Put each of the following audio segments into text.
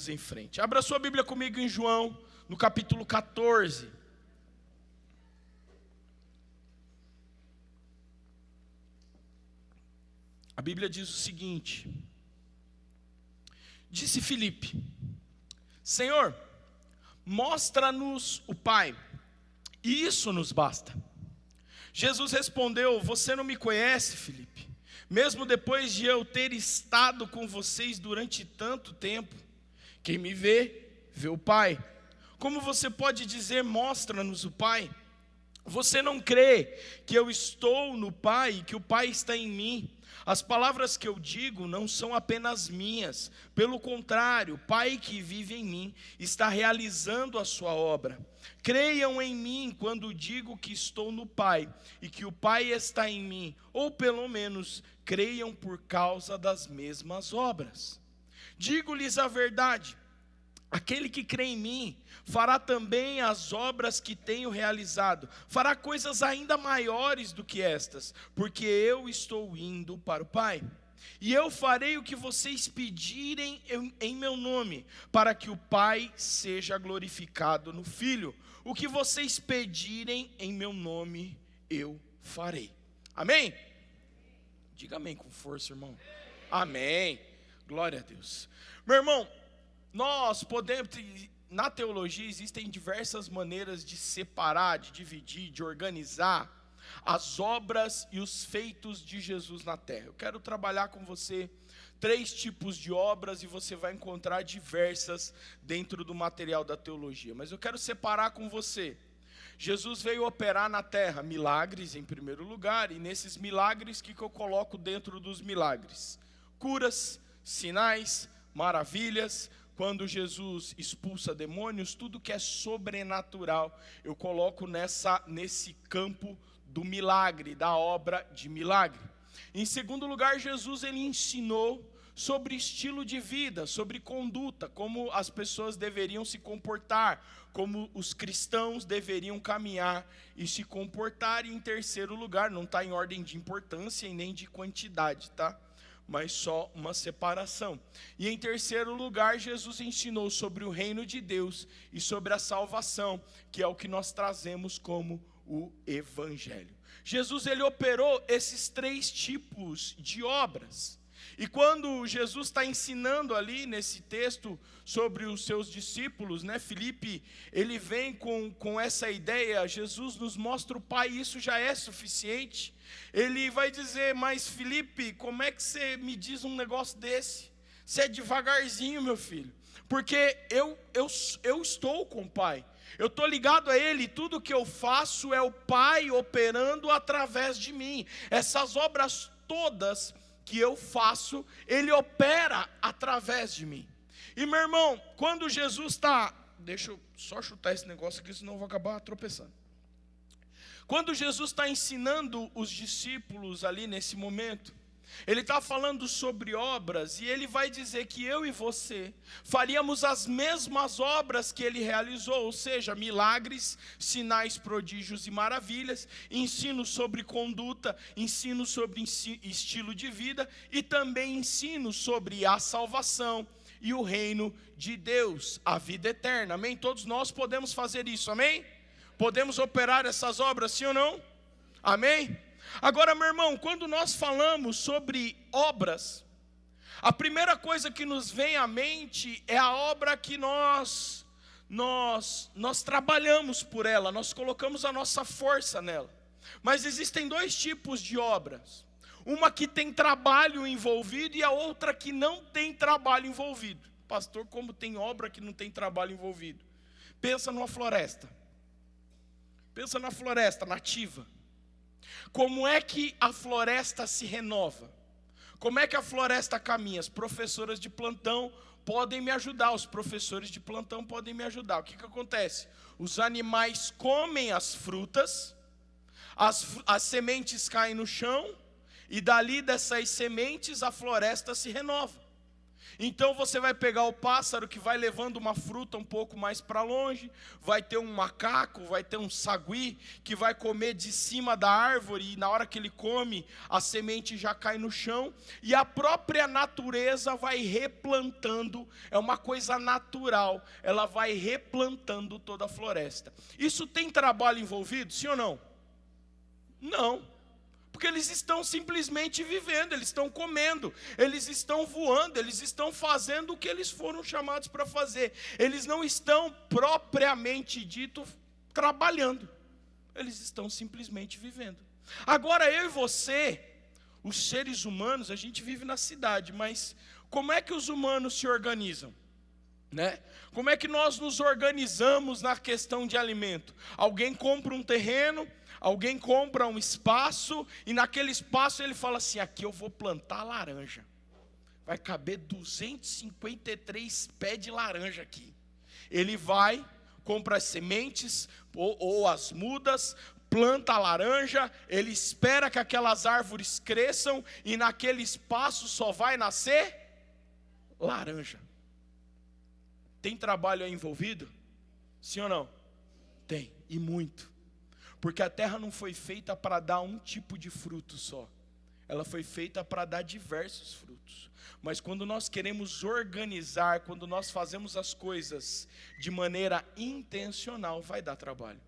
seguirmos em frente. Abra sua Bíblia comigo em João, no capítulo 14. A Bíblia diz o seguinte: disse Filipe: Senhor, mostra-nos o Pai, e isso nos basta. Jesus respondeu: você não me conhece, Filipe, mesmo depois de eu ter estado com vocês durante tanto tempo. Quem me vê, vê o Pai. Como você pode dizer, mostra-nos o Pai? Você não crê que eu estou no Pai e que o Pai está em mim? As palavras que eu digo não são apenas minhas. Pelo contrário, o Pai que vive em mim está realizando a sua obra. Creiam em mim quando digo que estou no Pai e que o Pai está em mim, ou pelo menos creiam por causa das mesmas obras. Digo-lhes a verdade: aquele que crê em mim fará também as obras que tenho realizado, fará coisas ainda maiores do que estas, porque eu estou indo para o Pai. E eu farei o que vocês pedirem em meu nome, para que o Pai seja glorificado no Filho. O que vocês pedirem em meu nome, eu farei. Amém? Diga amém com força, irmão. Amém. Glória a Deus. Meu irmão, nós podemos, na teologia existem diversas maneiras de separar, de dividir, de organizar as obras e os feitos de Jesus na terra. Eu quero trabalhar com você 3 tipos de obras e você vai encontrar diversas dentro do material da teologia. Mas eu quero separar com você. Jesus veio operar na terra milagres em primeiro lugar, e nesses milagres, o que eu coloco dentro dos milagres? Curas, sinais, maravilhas. Quando Jesus expulsa demônios, tudo que é sobrenatural, eu coloco nesse campo do milagre, da obra de milagre. Em segundo lugar, Jesus ele ensinou sobre estilo de vida, sobre conduta, como as pessoas deveriam se comportar, como os cristãos deveriam caminhar e se comportar. E em terceiro lugar, não está em ordem de importância e nem de quantidade, tá? Mas só uma separação. E em terceiro lugar, Jesus ensinou sobre o reino de Deus e sobre a salvação, que é o que nós trazemos como o Evangelho. Jesus ele operou esses 3 tipos de obras. E quando Jesus está ensinando ali nesse texto sobre os seus discípulos, né, Filipe, ele vem com essa ideia: Jesus nos mostra o Pai, isso já é suficiente. Ele vai dizer: mas Filipe, como é que você me diz um negócio desse? Você é devagarzinho, meu filho, porque eu estou com o Pai. Eu estou ligado a Ele, tudo que eu faço é o Pai operando através de mim. Essas obras todas que eu faço, Ele opera através de mim. E meu irmão, quando Jesus está... Deixa eu só chutar esse negócio aqui, senão eu vou acabar tropeçando. Quando Jesus está ensinando os discípulos ali nesse momento, ele está falando sobre obras, e ele vai dizer que eu e você faríamos as mesmas obras que ele realizou, ou seja, milagres, sinais, prodígios e maravilhas, ensino sobre conduta, ensino sobre estilo de vida, e também ensino sobre a salvação e o reino de Deus, a vida eterna. Amém? Todos nós podemos fazer isso, amém? Podemos operar essas obras, sim ou não? Amém? Agora, meu irmão, quando nós falamos sobre obras, a primeira coisa que nos vem à mente é a obra que nós trabalhamos por ela, nós colocamos a nossa força nela. Mas existem 2 tipos de obras: uma que tem trabalho envolvido e a outra que não tem trabalho envolvido. Pastor, como tem obra que não tem trabalho envolvido? Pensa numa floresta. Pensa na floresta nativa. Como é que a floresta se renova? Como é que a floresta caminha? As professoras de plantão podem me ajudar, os professores de plantão podem me ajudar. O que acontece? Os animais comem as frutas, as sementes caem no chão, e dali dessas sementes a floresta se renova. Então você vai pegar o pássaro que vai levando uma fruta um pouco mais para longe, vai ter um macaco, vai ter um sagui que vai comer de cima da árvore, e na hora que ele come, a semente já cai no chão, e a própria natureza vai replantando, é uma coisa natural, ela vai replantando toda a floresta. Isso tem trabalho envolvido, sim ou não? Não. Porque eles estão simplesmente vivendo, eles estão comendo, eles estão voando, eles estão fazendo o que eles foram chamados para fazer. Eles não estão propriamente dito trabalhando, eles estão simplesmente vivendo. Agora eu e você, os seres humanos, a gente vive na cidade, mas como é que os humanos se organizam? Né? Como é que nós nos organizamos na questão de alimento? Alguém compra um terreno, alguém compra um espaço, e naquele espaço ele fala assim: aqui eu vou plantar laranja, vai caber 253 pés de laranja aqui. Ele vai, compra as sementes ou as mudas, planta a laranja, ele espera que aquelas árvores cresçam, e naquele espaço só vai nascer laranja. Tem trabalho aí envolvido? Sim ou não? Tem, e muito. Porque a terra não foi feita para dar um tipo de fruto só. Ela foi feita para dar diversos frutos. Mas quando nós queremos organizar, quando nós fazemos as coisas de maneira intencional, vai dar trabalho.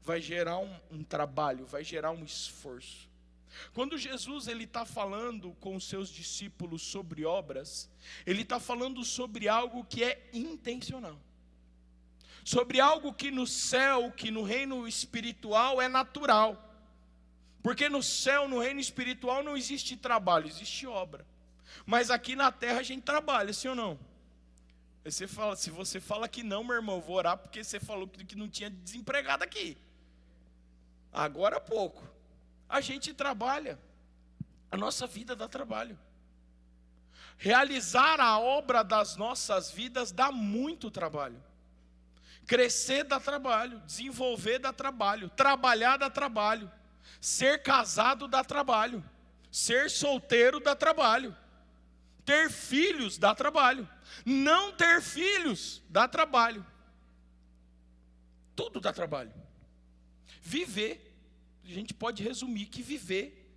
Vai gerar um trabalho, vai gerar um esforço. Quando Jesus está falando com os seus discípulos sobre obras, ele está falando sobre algo que é intencional, sobre algo que no céu, que no reino espiritual é natural, porque no céu, no reino espiritual não existe trabalho, existe obra, mas aqui na terra a gente trabalha, sim ou não? Você fala, se você fala que não, meu irmão, eu vou orar porque você falou que não tinha desempregado aqui, agora há pouco. A gente trabalha, a nossa vida dá trabalho. Realizar a obra das nossas vidas dá muito trabalho. Crescer dá trabalho, desenvolver dá trabalho, trabalhar dá trabalho, ser casado dá trabalho, ser solteiro dá trabalho, ter filhos dá trabalho, não ter filhos dá trabalho. Tudo dá trabalho. Viver. A gente pode resumir que viver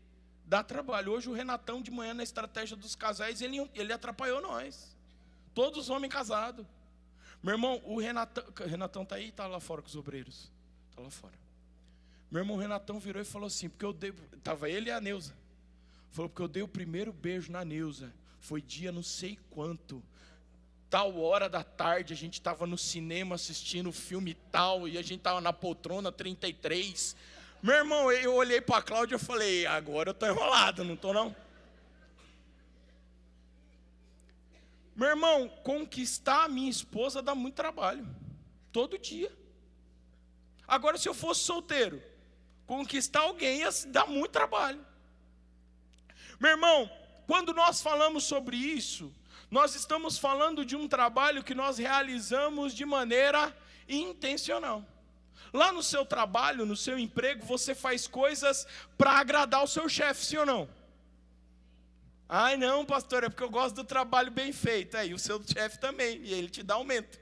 dá trabalho. Hoje o Renatão de manhã na estratégia dos casais, ele atrapalhou nós. Todos os homens casados. Meu irmão, o Renatão está aí, está lá fora com os obreiros. Está lá fora. Meu irmão, o Renatão virou e falou assim, porque eu dei, estava ele e a Neuza. Falou, porque eu dei o primeiro beijo na Neuza. Foi dia não sei quanto. Tal hora da tarde, a gente estava no cinema assistindo o filme tal, e a gente estava na poltrona 33. Meu irmão, eu olhei para a Cláudia e falei, agora eu estou enrolado, não estou não? Meu irmão, conquistar a minha esposa dá muito trabalho, todo dia. Agora, se eu fosse solteiro, conquistar alguém ia dar muito trabalho. Meu irmão, quando nós falamos sobre isso, nós estamos falando de um trabalho que nós realizamos de maneira intencional. Lá no seu trabalho, no seu emprego, você faz coisas para agradar o seu chefe, sim ou não? Ai não, pastor, é porque eu gosto do trabalho bem feito. E o seu chefe também, e ele te dá aumento.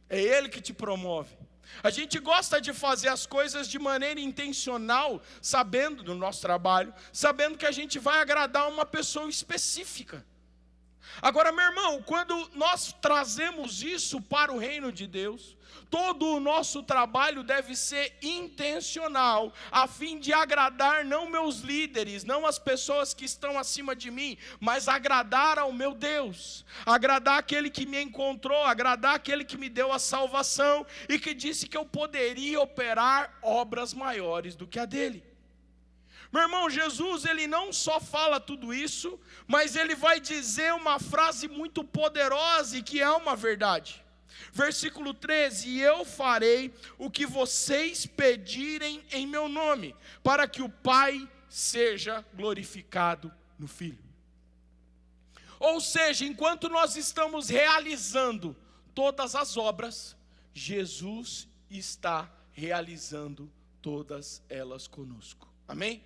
É ele que te promove. A gente gosta de fazer as coisas de maneira intencional, sabendo do nosso trabalho, sabendo que a gente vai agradar uma pessoa específica. Agora, meu irmão, quando nós trazemos isso para o reino de Deus, todo o nosso trabalho deve ser intencional, a fim de agradar não meus líderes, não as pessoas que estão acima de mim, mas agradar ao meu Deus, agradar aquele que me encontrou, agradar aquele que me deu a salvação e que disse que eu poderia operar obras maiores do que a dele. Meu irmão, Jesus, ele não só fala tudo isso, mas ele vai dizer uma frase muito poderosa e que é uma verdade. Versículo 13, e eu farei o que vocês pedirem em meu nome, para que o Pai seja glorificado no Filho. Ou seja, enquanto nós estamos realizando todas as obras, Jesus está realizando todas elas conosco. Amém?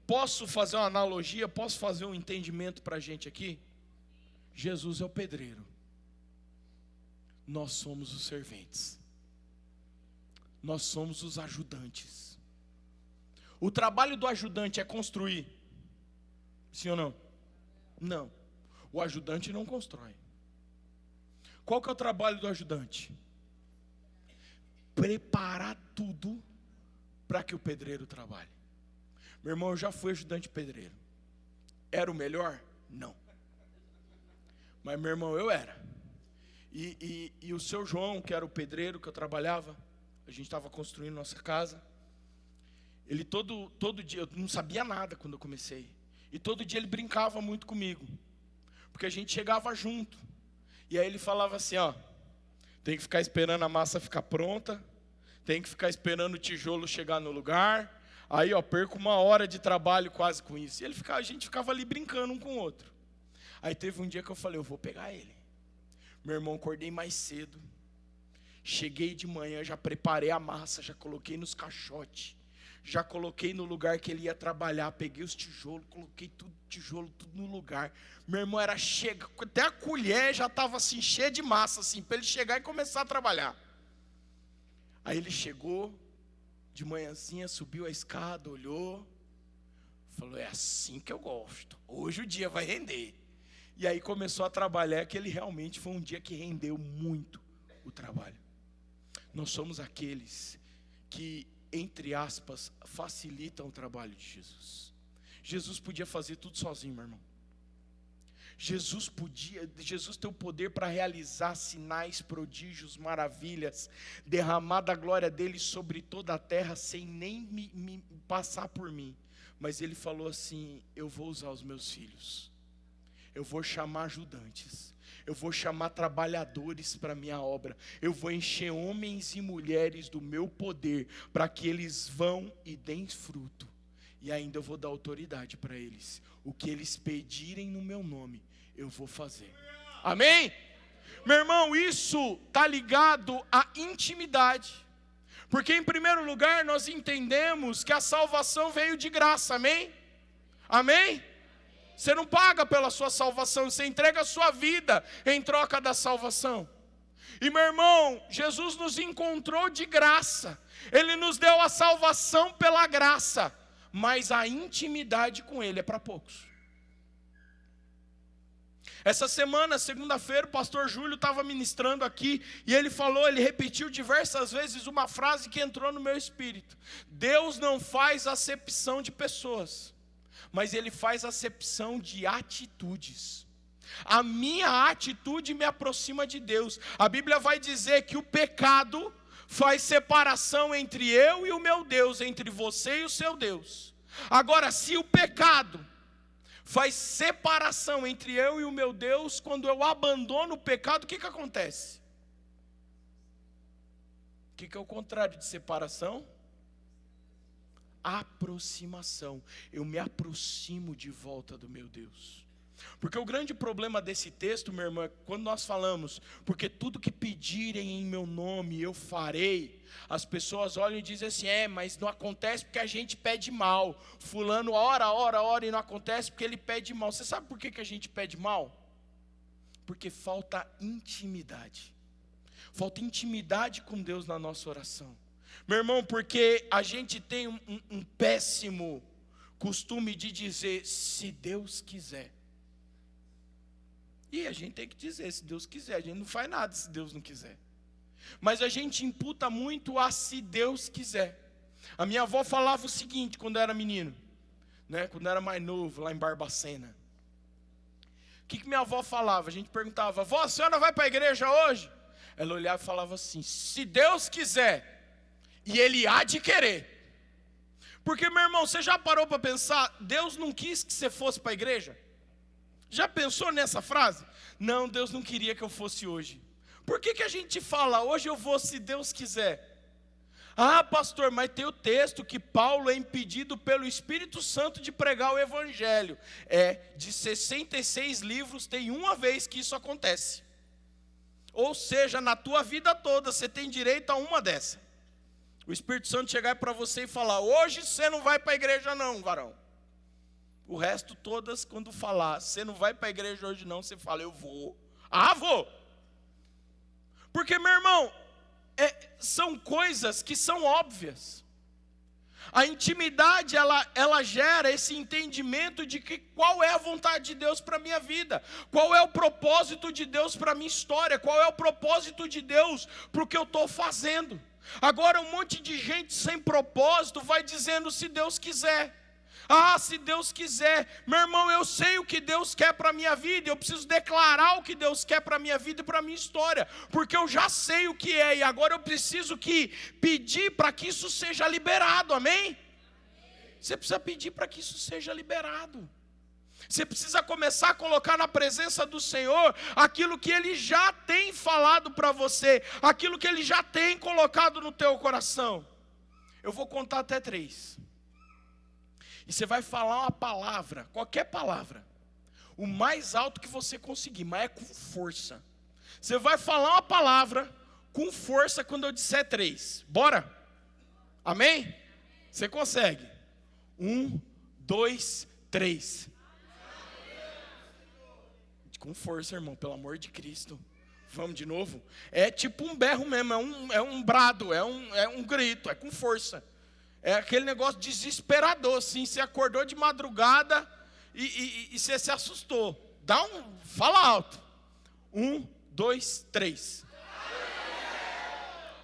Posso fazer uma analogia, posso fazer um entendimento para a gente aqui? Jesus é o pedreiro, nós somos os serventes, nós somos os ajudantes. O trabalho do ajudante é construir, sim ou não? Não, o ajudante não constrói. Qual que é o trabalho do ajudante? Preparar tudo para que o pedreiro trabalhe. Meu irmão, eu já fui ajudante pedreiro. Era o melhor? Não. Mas meu irmão, eu era. E o seu João, que era o pedreiro que eu trabalhava, a gente estava construindo nossa casa. Ele todo dia, eu não sabia nada quando eu comecei. E todo dia ele brincava muito comigo. Porque a gente chegava junto. E aí ele falava assim, ó, tem que ficar esperando a massa ficar pronta, tem que ficar esperando o tijolo chegar no lugar. Aí, ó, perco 1 hora de trabalho quase com isso. E a gente ficava ali brincando um com o outro. Aí teve um dia que eu falei, eu vou pegar ele. Meu irmão, acordei mais cedo. Cheguei de manhã, já preparei a massa, já coloquei nos caixotes. Já coloquei no lugar que ele ia trabalhar. Peguei os tijolos, coloquei tijolo tudo no lugar. Meu irmão era chega, até a colher já estava assim, cheia de massa, assim, para ele chegar e começar a trabalhar. Aí ele chegou, de manhãzinha, subiu a escada, olhou, falou, é assim que eu gosto, hoje o dia vai render. E aí começou a trabalhar, que ele realmente foi um dia que rendeu muito o trabalho. Nós somos aqueles que, entre aspas, facilitam o trabalho de Jesus. Jesus podia fazer tudo sozinho, meu irmão. Jesus tem o poder para realizar sinais, prodígios, maravilhas, derramar da glória dele sobre toda a terra, sem nem me passar por mim. Mas ele falou assim, eu vou usar os meus filhos, eu vou chamar ajudantes, eu vou chamar trabalhadores para a minha obra, eu vou encher homens e mulheres do meu poder, para que eles vão e deem fruto, e ainda eu vou dar autoridade para eles. O que eles pedirem no meu nome, eu vou fazer. Amém? Meu irmão, isso está ligado à intimidade. Porque em primeiro lugar nós entendemos que a salvação veio de graça, amém? Amém? Você não paga pela sua salvação, você entrega a sua vida em troca da salvação. E meu irmão, Jesus nos encontrou de graça, Ele nos deu a salvação pela graça, mas a intimidade com Ele é para poucos. Essa semana, segunda-feira, o pastor Júlio estava ministrando aqui, e ele repetiu diversas vezes uma frase que entrou no meu espírito. Deus não faz acepção de pessoas, mas Ele faz acepção de atitudes. A minha atitude me aproxima de Deus. A Bíblia vai dizer que o pecado faz separação entre eu e o meu Deus, entre você e o seu Deus. Agora, se o pecado faz separação entre eu e o meu Deus, quando eu abandono o pecado, o que acontece? O que é o contrário de separação? Aproximação. Eu me aproximo de volta do meu Deus. Porque o grande problema desse texto, meu irmão, é quando nós falamos, porque tudo que pedirem em meu nome eu farei, as pessoas olham e dizem assim, mas não acontece porque a gente pede mal. Fulano ora e não acontece porque ele pede mal. Você sabe por que a gente pede mal? Porque falta intimidade. Falta intimidade com Deus na nossa oração. Meu irmão, porque a gente tem um péssimo costume de dizer, se Deus quiser. E a gente tem que dizer, se Deus quiser. A gente não faz nada se Deus não quiser. Mas a gente imputa muito a se Deus quiser. A minha avó falava o seguinte quando eu era menino, né? Quando eu era mais novo, lá em Barbacena. O que minha avó falava? A gente perguntava, vó, a senhora vai para a igreja hoje? Ela olhava e falava assim, se Deus quiser, e Ele há de querer. Porque, meu irmão, você já parou para pensar, Deus não quis que você fosse para a igreja? Já pensou nessa frase? Não, Deus não queria que eu fosse hoje. Por que a gente fala, hoje eu vou se Deus quiser? Ah, pastor, mas tem o texto que Paulo é impedido pelo Espírito Santo de pregar o Evangelho. De 66 livros, tem uma vez que isso acontece. Ou seja, na tua vida toda, você tem direito a uma dessa. O Espírito Santo chegar para você e falar, hoje você não vai para a igreja não, varão. O resto todas, quando falar, você não vai para a igreja hoje não, você fala, eu vou. Ah, vou. Porque, meu irmão, são coisas que são óbvias. A intimidade, ela gera esse entendimento de que qual é a vontade de Deus para a minha vida, qual é o propósito de Deus para a minha história, qual é o propósito de Deus para o que eu estou fazendo. Agora um monte de gente sem propósito vai dizendo se Deus quiser. Ah, se Deus quiser. Meu irmão, eu sei o que Deus quer para a minha vida, eu preciso declarar o que Deus quer para a minha vida e para a minha história, porque eu já sei o que é, e agora eu preciso pedir para que isso seja liberado, amém? Você precisa pedir para que isso seja liberado. Você precisa começar a colocar na presença do Senhor aquilo que Ele já tem falado para você, aquilo que Ele já tem colocado no teu coração. Eu vou contar até 3. E você vai falar uma palavra, qualquer palavra, o mais alto que você conseguir, mas é com força. Você vai falar uma palavra com força quando eu disser 3. Bora? Amém? Você consegue? 1, 2, 3. Com força, irmão, pelo amor de Cristo. Vamos de novo? É tipo um berro mesmo, é um brado, é um grito, é com força. É aquele negócio desesperador, assim, você acordou de madrugada e você se assustou. Fala alto. 1, 2, 3.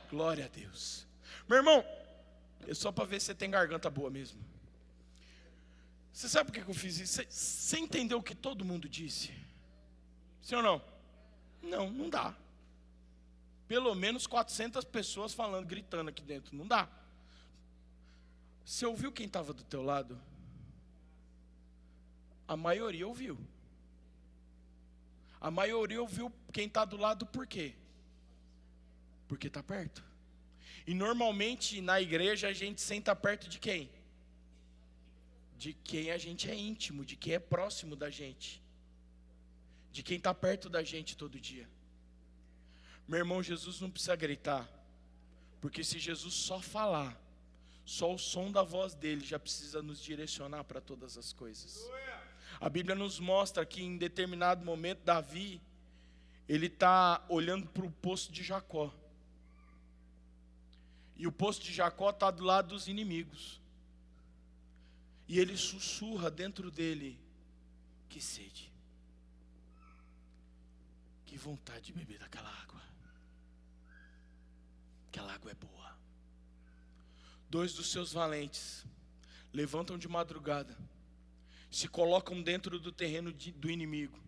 Glória a Deus. Meu irmão, é só para ver se você tem garganta boa mesmo. Você sabe por que eu fiz isso? Você entendeu o que todo mundo disse? Sim ou não? Não dá. Pelo menos 400 pessoas falando, gritando aqui dentro. Não dá. Você ouviu quem estava do teu lado? A maioria ouviu. A maioria ouviu quem está do lado por quê? Porque está perto. E normalmente na igreja a gente senta perto de quem? De quem a gente é íntimo, de quem é próximo da gente. De quem está perto da gente todo dia. Meu irmão, Jesus não precisa gritar. Porque se Jesus só falar, só o som da voz dele já precisa nos direcionar para todas as coisas. A Bíblia nos mostra que em determinado momento Davi, ele está olhando para o poço de Jacó. E o poço de Jacó está do lado dos inimigos. E ele sussurra dentro dele, que sede. Que vontade de beber daquela água. Aquela água é boa. 2 dos seus valentes levantam de madrugada, se colocam dentro do terreno do inimigo,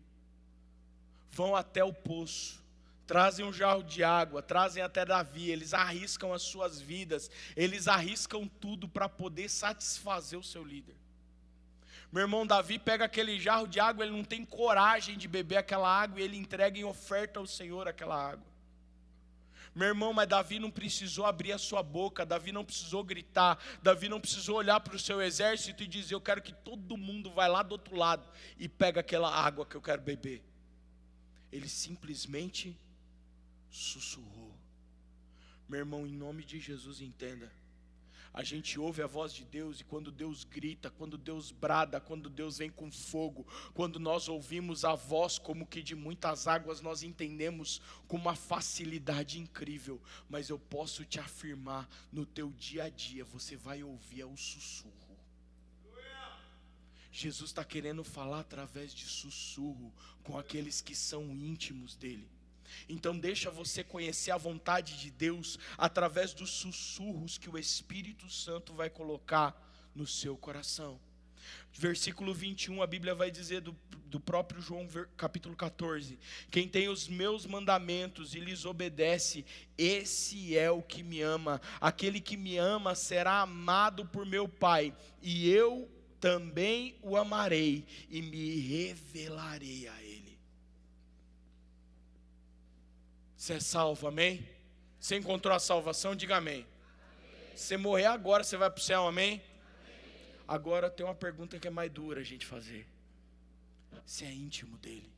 vão até o poço, trazem um jarro de água, trazem até Davi, eles arriscam as suas vidas, eles arriscam tudo para poder satisfazer o seu líder. Meu irmão, Davi pega aquele jarro de água, ele não tem coragem de beber aquela água, e ele entrega em oferta ao Senhor aquela água. Meu irmão, mas Davi não precisou abrir a sua boca, Davi não precisou gritar, Davi não precisou olhar para o seu exército e dizer, eu quero que todo mundo vá lá do outro lado e pega aquela água que eu quero beber. Ele simplesmente sussurrou. Meu irmão, em nome de Jesus, entenda. A gente ouve a voz de Deus e quando Deus grita, quando Deus brada, quando Deus vem com fogo, quando nós ouvimos a voz como que de muitas águas, nós entendemos com uma facilidade incrível. Mas eu posso te afirmar, no teu dia a dia, você vai ouvir o sussurro. Jesus está querendo falar através de sussurro com aqueles que são íntimos dele. Então deixa você conhecer a vontade de Deus através dos sussurros que o Espírito Santo vai colocar no seu coração. Versículo 21, a Bíblia vai dizer do próprio João, capítulo 14: quem tem os meus mandamentos e lhes obedece, esse é o que me ama. Aquele que me ama será amado por meu Pai, e eu também o amarei e me revelarei a ele. Você é salvo, amém? Você encontrou a salvação, diga amém. Se você morrer agora, você vai para o céu, amém? Agora tem uma pergunta que é mais dura a gente fazer. Você é íntimo dele?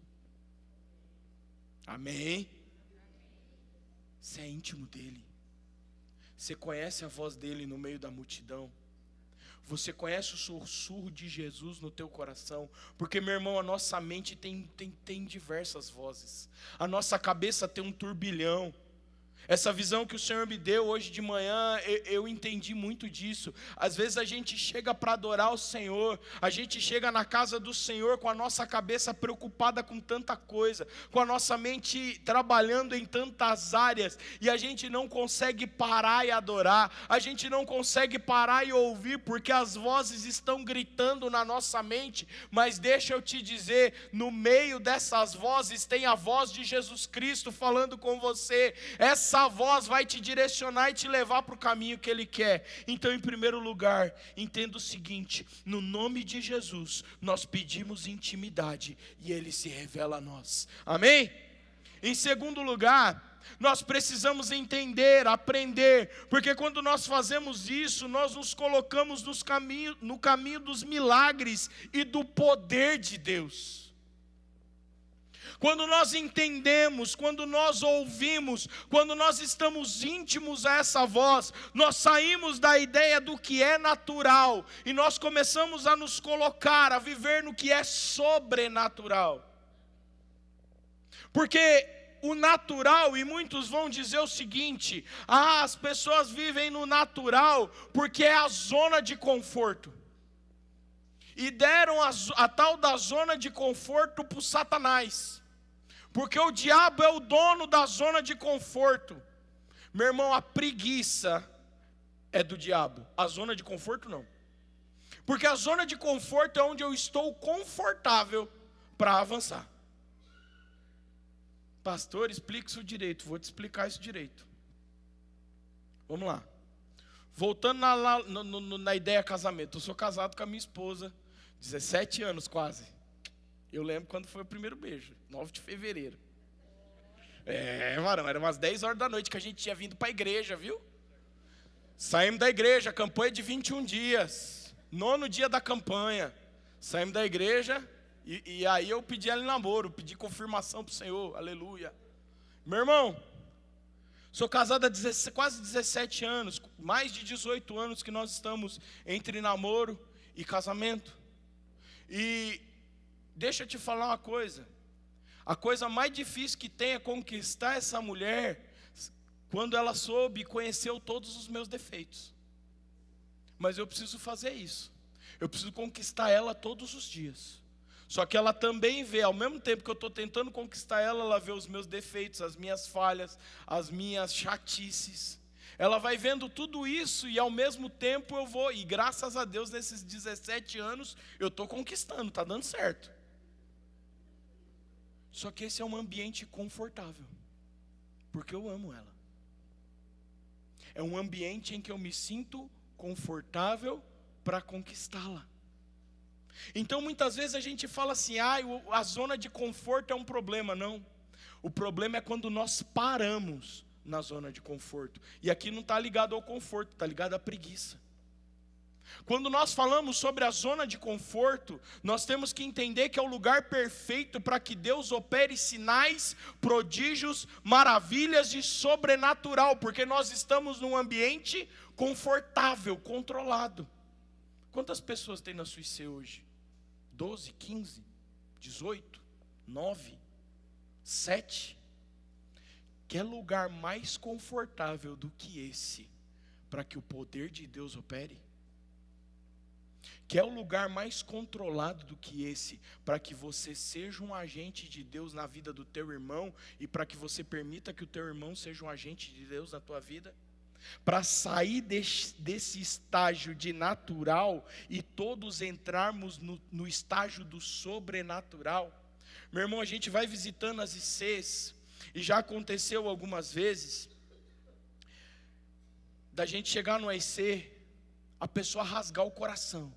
Amém? Você é íntimo dele? Você conhece a voz dele no meio da multidão? Você conhece o sussurro de Jesus no teu coração? Porque, meu irmão, a nossa mente tem diversas vozes. A nossa cabeça tem um turbilhão. Essa visão que o Senhor me deu hoje de manhã, eu entendi muito disso. Às vezes a gente chega para adorar o Senhor, a gente chega na casa do Senhor com a nossa cabeça preocupada com tanta coisa, com a nossa mente trabalhando em tantas áreas, e a gente não consegue parar e adorar, a gente não consegue parar e ouvir, porque as vozes estão gritando na nossa mente. Mas deixa eu te dizer, no meio dessas vozes tem a voz de Jesus Cristo falando com você. Essa voz vai te direcionar e te levar para o caminho que Ele quer. Então, em primeiro lugar, entenda o seguinte: no nome de Jesus, nós pedimos intimidade e Ele se revela a nós. Amém? Em segundo lugar, nós precisamos entender, aprender, porque quando nós fazemos isso, nós nos colocamos no caminho dos milagres e do poder de Deus. Quando nós entendemos, quando nós ouvimos, quando nós estamos íntimos a essa voz, nós saímos da ideia do que é natural e nós começamos a nos colocar, a viver no que é sobrenatural. Porque o natural, e muitos vão dizer o seguinte: as pessoas vivem no natural porque é a zona de conforto. E deram a tal da zona de conforto para o Satanás. Porque o diabo é o dono da zona de conforto. Meu irmão, a preguiça é do diabo, a zona de conforto não. Porque a zona de conforto é onde eu estou confortável para avançar. Pastor, explique isso direito. Vou te explicar isso direito. Vamos lá. Voltando na ideia casamento. Eu sou casado com a minha esposa, 17 anos quase. Eu lembro quando foi o primeiro beijo, 9 de fevereiro. Varão, era umas 10 horas da noite que a gente tinha vindo para a igreja, viu? Saímos da igreja, campanha de 21 dias. 9º dia da campanha. Saímos da igreja e aí eu pedi ela em namoro, pedi confirmação para o Senhor, aleluia. Meu irmão, sou casado há quase 17 anos, mais de 18 anos que nós estamos entre namoro e casamento. E deixa eu te falar uma coisa. A coisa mais difícil que tem é conquistar essa mulher quando ela soube e conheceu todos os meus defeitos. Mas eu preciso fazer isso. Eu preciso conquistar ela todos os dias. Só que ela também vê, ao mesmo tempo que eu estou tentando conquistar ela, ela vê os meus defeitos, as minhas falhas, as minhas chatices. Ela vai vendo tudo isso e ao mesmo tempo eu vou, e graças a Deus nesses 17 anos eu estou conquistando, está dando certo. Só que esse é um ambiente confortável, porque eu amo ela. É um ambiente em que eu me sinto confortável para conquistá-la. Então muitas vezes a gente fala assim, a zona de conforto é um problema. Não, o problema é quando nós paramos na zona de conforto. E aqui não está ligado ao conforto, está ligado à preguiça. Quando nós falamos sobre a zona de conforto, nós temos que entender que é o lugar perfeito para que Deus opere sinais, prodígios, maravilhas e sobrenatural, porque nós estamos num ambiente confortável, controlado. Quantas pessoas tem na sua IC hoje? 12, 15, 18, 9, 7? Quer lugar mais confortável do que esse para que o poder de Deus opere? Quer um lugar mais controlado do que esse para que você seja um agente de Deus na vida do teu irmão e para que você permita que o teu irmão seja um agente de Deus na tua vida? Para sair desse estágio de natural e todos entrarmos no estágio do sobrenatural. Meu irmão, a gente vai visitando as ICs e já aconteceu algumas vezes da gente chegar no IC, a pessoa rasgar o coração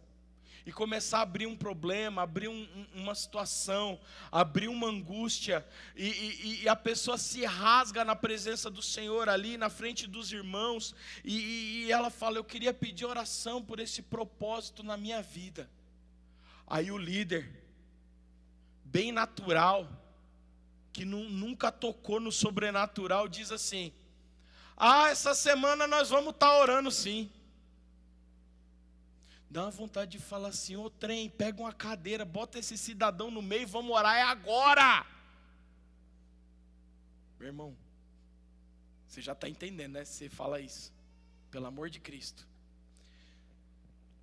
e começar a abrir um problema, abrir uma situação, abrir uma angústia, e a pessoa se rasga na presença do Senhor ali, na frente dos irmãos, e ela fala, eu queria pedir oração por esse propósito na minha vida. Aí o líder, bem natural, que nunca tocou no sobrenatural, diz assim, essa semana nós vamos estar orando sim. Dá uma vontade de falar assim: ô trem, pega uma cadeira, bota esse cidadão no meio, vamos orar, é agora. Meu irmão, você já está entendendo, né? Você fala isso, pelo amor de Cristo.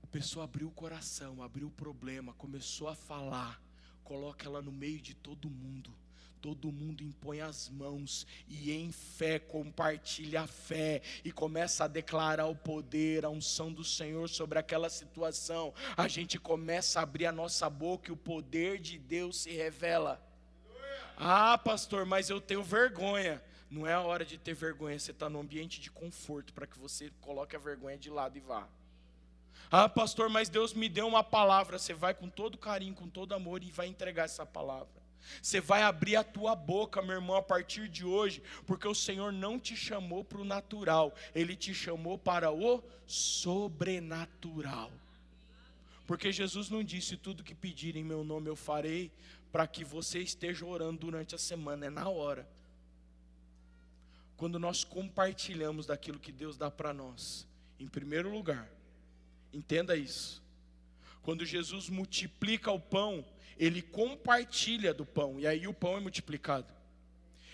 A pessoa abriu o coração, abriu o problema, começou a falar. Coloca ela no meio de todo mundo. Todo mundo impõe as mãos e em fé compartilha a fé e começa a declarar o poder, a unção do Senhor sobre aquela situação. A gente começa a abrir a nossa boca e o poder de Deus se revela. Ah, pastor, mas eu tenho vergonha. Não é a hora de ter vergonha, você está num ambiente de conforto para que você coloque a vergonha de lado e vá. Ah, pastor, mas Deus me deu uma palavra. Você vai com todo carinho, com todo amor e vai entregar essa palavra. Você vai abrir a tua boca, meu irmão, a partir de hoje, porque o Senhor não te chamou para o natural, Ele te chamou para o sobrenatural. Porque Jesus não disse: tudo que pedirem em meu nome eu farei, para que você esteja orando durante a semana, é na hora. Quando nós compartilhamos daquilo que Deus dá para nós, em primeiro lugar, entenda isso, quando Jesus multiplica o pão, Ele compartilha do pão, e aí o pão é multiplicado.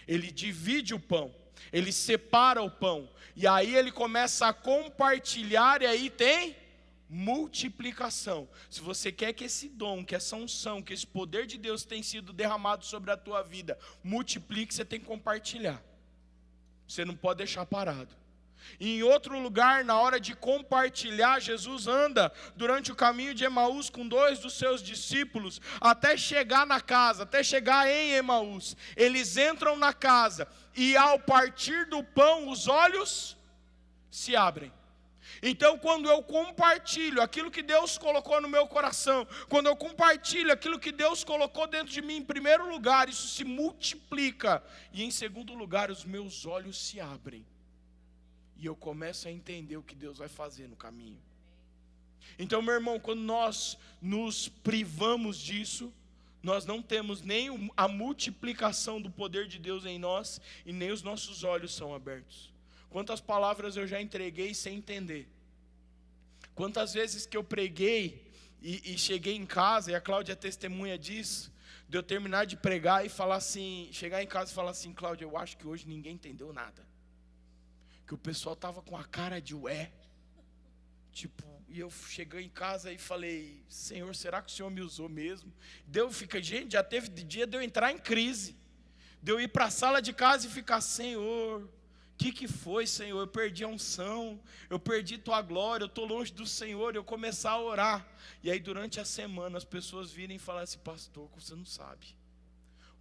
Ele divide o pão, Ele separa o pão, e aí Ele começa a compartilhar, e aí tem multiplicação. Se você quer que esse dom, que essa unção, que esse poder de Deus tem sido derramado sobre a tua vida, multiplique, você tem que compartilhar. Você não pode deixar parado. E em outro lugar, na hora de compartilhar, Jesus anda durante o caminho de Emaús com 2 dos seus discípulos, até chegar na casa, até chegar em Emaús. Eles entram na casa e ao partir do pão, os olhos se abrem. Então, quando eu compartilho aquilo que Deus colocou no meu coração, quando eu compartilho aquilo que Deus colocou dentro de mim, em primeiro lugar, isso se multiplica. E em segundo lugar, os meus olhos se abrem. E eu começo a entender o que Deus vai fazer no caminho. Então, meu irmão, quando nós nos privamos disso, nós não temos nem a multiplicação do poder de Deus em nós, e nem os nossos olhos são abertos. Quantas palavras eu já entreguei sem entender. Quantas vezes que eu preguei e cheguei em casa, e a Cláudia é testemunha disso, de eu terminar de pregar e falar assim, chegar em casa e falar assim: Cláudia, eu acho que hoje ninguém entendeu nada. Que o pessoal estava com a cara de ué. Tipo, e eu cheguei em casa e falei: Senhor, será que o Senhor me usou mesmo? Gente, já teve dia de eu entrar em crise. De eu ir para a sala de casa e ficar: Senhor, o que foi, Senhor? Eu perdi a unção, eu perdi tua glória, eu estou longe do Senhor. E eu começar a orar. E aí durante a semana as pessoas virem e falarem assim: pastor, você não sabe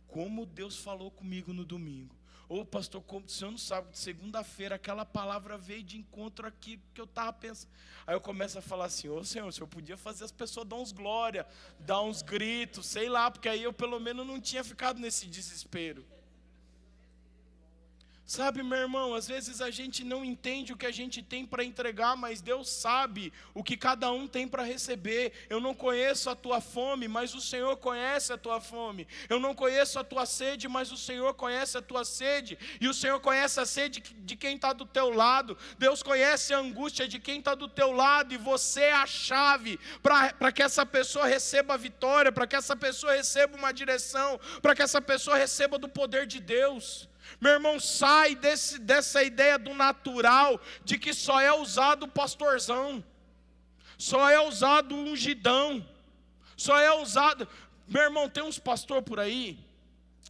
como Deus falou comigo no domingo. Ô pastor, como o senhor não sabe, de segunda-feira aquela palavra veio de encontro aqui que eu estava pensando. Aí eu começo a falar assim: ô Senhor, o senhor podia fazer as pessoas dar uns glória, dar uns gritos, sei lá, porque aí eu pelo menos não tinha ficado nesse desespero. Sabe, meu irmão, às vezes a gente não entende o que a gente tem para entregar, mas Deus sabe o que cada um tem para receber. Eu não conheço a tua fome, mas o Senhor conhece a tua fome. Eu não conheço a tua sede, mas o Senhor conhece a tua sede. E o Senhor conhece a sede de quem está do teu lado. Deus conhece a angústia de quem está do teu lado. E você é a chave para que essa pessoa receba a vitória, para que essa pessoa receba uma direção, para que essa pessoa receba do poder de Deus. Meu irmão, sai dessa ideia do natural, de que só é usado o pastorzão, só é usado o ungidão, só é usado... Meu irmão, tem uns pastores por aí,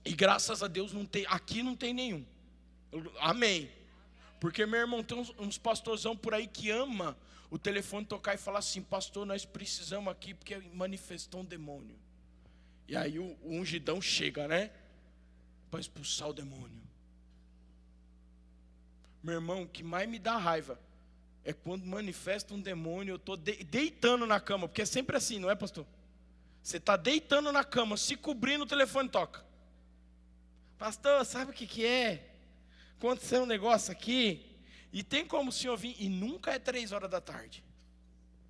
e graças a Deus não tem, aqui não tem nenhum. Amém. Porque, meu irmão, tem uns pastorzão por aí que ama o telefone tocar e falar assim: pastor, nós precisamos aqui porque manifestou um demônio. E aí o ungidão chega, né? Para expulsar o demônio. Meu irmão, o que mais me dá raiva é quando manifesta um demônio, eu estou deitando na cama, porque é sempre assim, não é, pastor? Você está deitando na cama, se cobrindo, o telefone toca. Pastor, sabe o que é? Aconteceu um negócio aqui, e tem como o senhor vir, e nunca é 3 horas da tarde,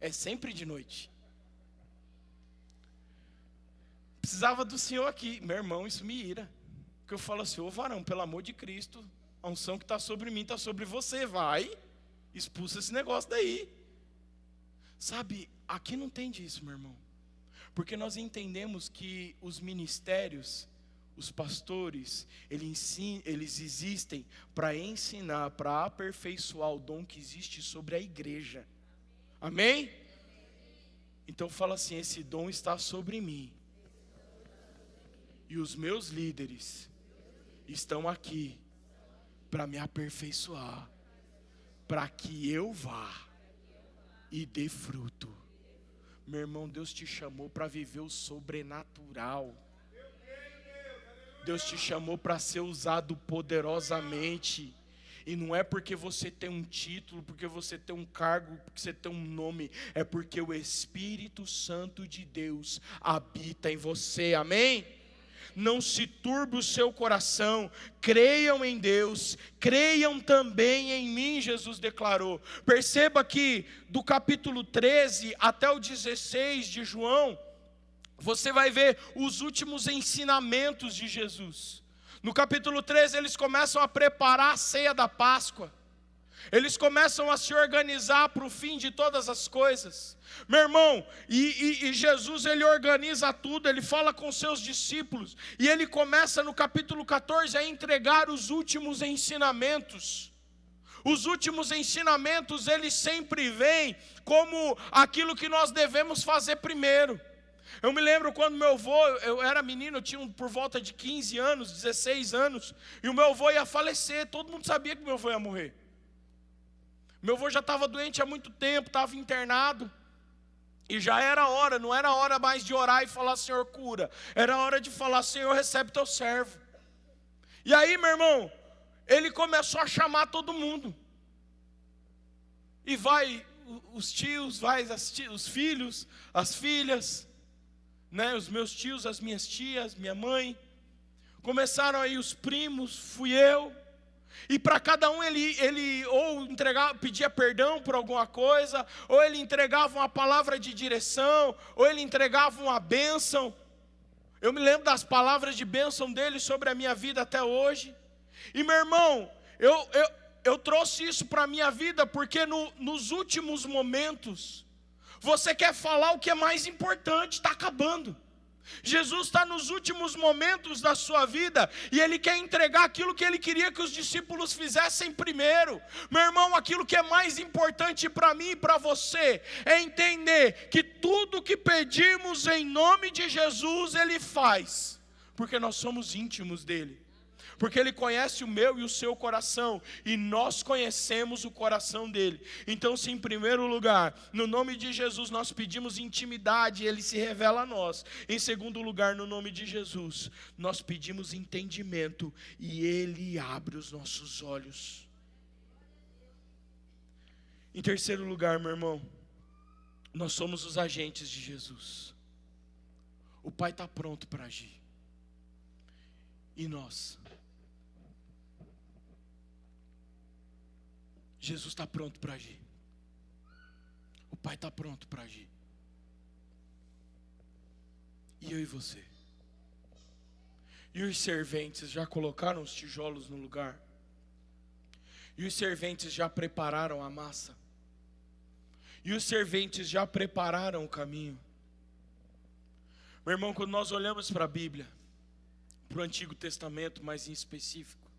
é sempre de noite. Precisava do senhor aqui, meu irmão, isso me ira. Porque eu falo assim: ô varão, pelo amor de Cristo, a unção que está sobre mim está sobre você, vai, expulsa esse negócio daí. Sabe, aqui não tem disso, meu irmão. Porque nós entendemos que os ministérios, os pastores, eles existem para ensinar, para aperfeiçoar o dom que existe sobre a igreja. Amém? Então fala assim: esse dom está sobre mim. E os meus líderes estão aqui para me aperfeiçoar, para que eu vá e dê fruto. Meu irmão, Deus te chamou para viver o sobrenatural. Deus te chamou para ser usado poderosamente. E não é porque você tem um título, porque você tem um cargo, porque você tem um nome. É porque o Espírito Santo de Deus habita em você. Amém? Não se turbe o seu coração, creiam em Deus, creiam também em mim, Jesus declarou. Perceba que do capítulo 13 até o 16 de João, você vai ver os últimos ensinamentos de Jesus. No capítulo 13 eles começam a preparar a ceia da Páscoa. Eles começam a se organizar para o fim de todas as coisas. Meu irmão, e Jesus ele organiza tudo, ele fala com seus discípulos. E ele começa no capítulo 14 a entregar os últimos ensinamentos. Os últimos ensinamentos, eles sempre vêm como aquilo que nós devemos fazer primeiro. Eu me lembro quando meu avô, eu era menino, eu tinha por volta de 15 anos, 16 anos. E o meu avô ia falecer, todo mundo sabia que meu avô ia morrer. Meu avô já estava doente há muito tempo, estava internado. E já era hora, não era hora mais de orar e falar: Senhor, cura. Era hora de falar: Senhor, recebe teu servo. E aí, meu irmão, ele começou a chamar todo mundo. E vai os tios, vai os filhos, as filhas, né, os meus tios, as minhas tias, minha mãe. Começaram aí os primos, fui eu. E para cada um ele ou pedia perdão por alguma coisa, ou ele entregava uma palavra de direção, ou ele entregava uma bênção. Eu me lembro das palavras de bênção dele sobre a minha vida até hoje. E meu irmão, eu trouxe isso para a minha vida porque nos últimos momentos, você quer falar o que é mais importante, está acabando. Jesus está nos últimos momentos da sua vida e Ele quer entregar aquilo que Ele queria que os discípulos fizessem primeiro. Meu irmão, aquilo que é mais importante para mim e para você é entender que tudo que pedimos em nome de Jesus Ele faz, porque nós somos íntimos dEle. Porque Ele conhece o meu e o seu coração, e nós conhecemos o coração dEle. Então, se em primeiro lugar, no nome de Jesus, nós pedimos intimidade, Ele se revela a nós. Em segundo lugar, no nome de Jesus, nós pedimos entendimento, e Ele abre os nossos olhos. Em terceiro lugar, meu irmão, nós somos os agentes de Jesus. O Pai está pronto para agir. E nós? Jesus está pronto para agir. O Pai está pronto para agir. E eu e você? E os serventes já colocaram os tijolos no lugar? E os serventes já prepararam a massa? E os serventes já prepararam o caminho? Meu irmão, quando nós olhamos para a Bíblia, para o Antigo Testamento mais em específico,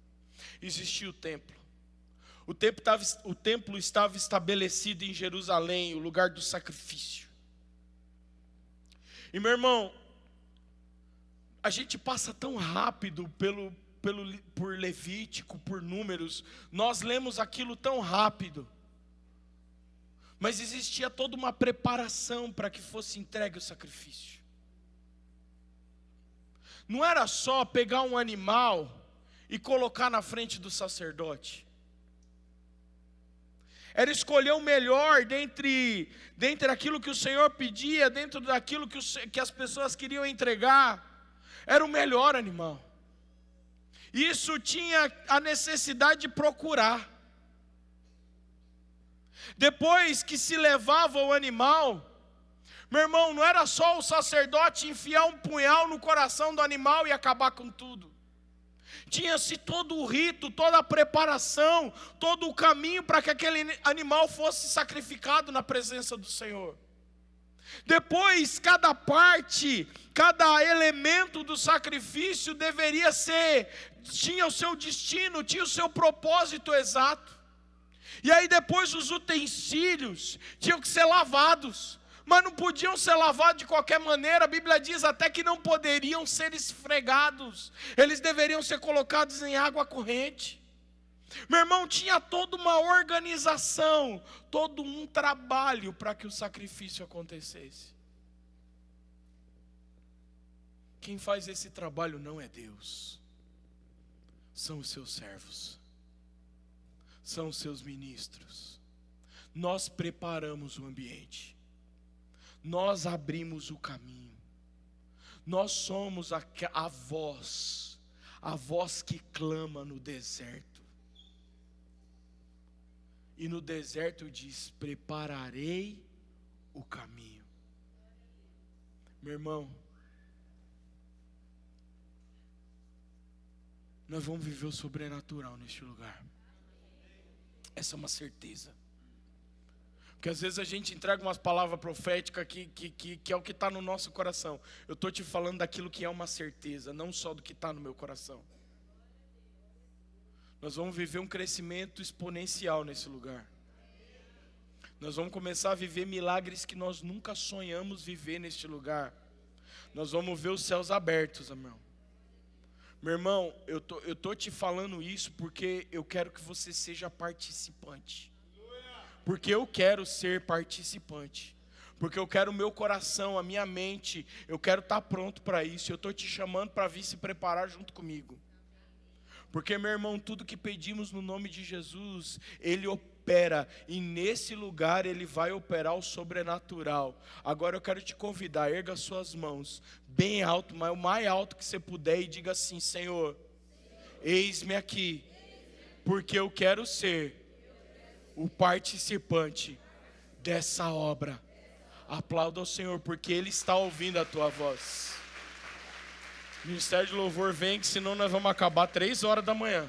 existia o templo. O templo estava estabelecido em Jerusalém, o lugar do sacrifício. E meu irmão, a gente passa tão rápido por Levítico, por Números, nós lemos aquilo tão rápido. Mas existia toda uma preparação para que fosse entregue o sacrifício. Não era só pegar um animal e colocar na frente do sacerdote. Era escolher o melhor dentre aquilo que o Senhor pedia, dentro daquilo que as pessoas queriam entregar. Era o melhor animal. Isso tinha a necessidade de procurar. Depois que se levava o animal, meu irmão, não era só o sacerdote enfiar um punhal no coração do animal e acabar com tudo. Tinha-se todo o rito, toda a preparação, todo o caminho para que aquele animal fosse sacrificado na presença do Senhor. Depois, cada parte, cada elemento do sacrifício tinha o seu destino, tinha o seu propósito exato. E aí depois os utensílios tinham que ser lavados, mas não podiam ser lavados de qualquer maneira. A Bíblia diz até que não poderiam ser esfregados, eles deveriam ser colocados em água corrente. Meu irmão, tinha toda uma organização, todo um trabalho para que o sacrifício acontecesse. Quem faz esse trabalho não é Deus, são os seus servos, são os seus ministros. Nós preparamos o ambiente, nós abrimos o caminho, nós somos a voz que clama no deserto. E no deserto diz: prepararei o caminho. Meu irmão, nós vamos viver o sobrenatural neste lugar. Essa é uma certeza. Porque às vezes a gente entrega umas palavras proféticas que é o que está no nosso coração. Eu estou te falando daquilo que é uma certeza, não só do que está no meu coração. Nós vamos viver um crescimento exponencial nesse lugar. Nós vamos começar a viver milagres que nós nunca sonhamos viver neste lugar. Nós vamos ver os céus abertos, irmão. Meu irmão, eu tô te falando isso porque eu quero que você seja participante. Porque eu quero ser participante. Porque eu quero o meu coração, a minha mente, eu quero estar pronto para isso. Eu estou te chamando para vir se preparar junto comigo. Porque, meu irmão, tudo que pedimos no nome de Jesus, Ele opera. E nesse lugar Ele vai operar o sobrenatural. Agora eu quero te convidar, erga suas mãos bem alto, mas o mais alto que você puder, e diga assim: Senhor, eis-me aqui, porque eu quero ser o participante dessa obra. Aplauda ao Senhor, porque Ele está ouvindo a tua voz. Ministério de Louvor, vem, que senão nós vamos acabar 3 horas da manhã.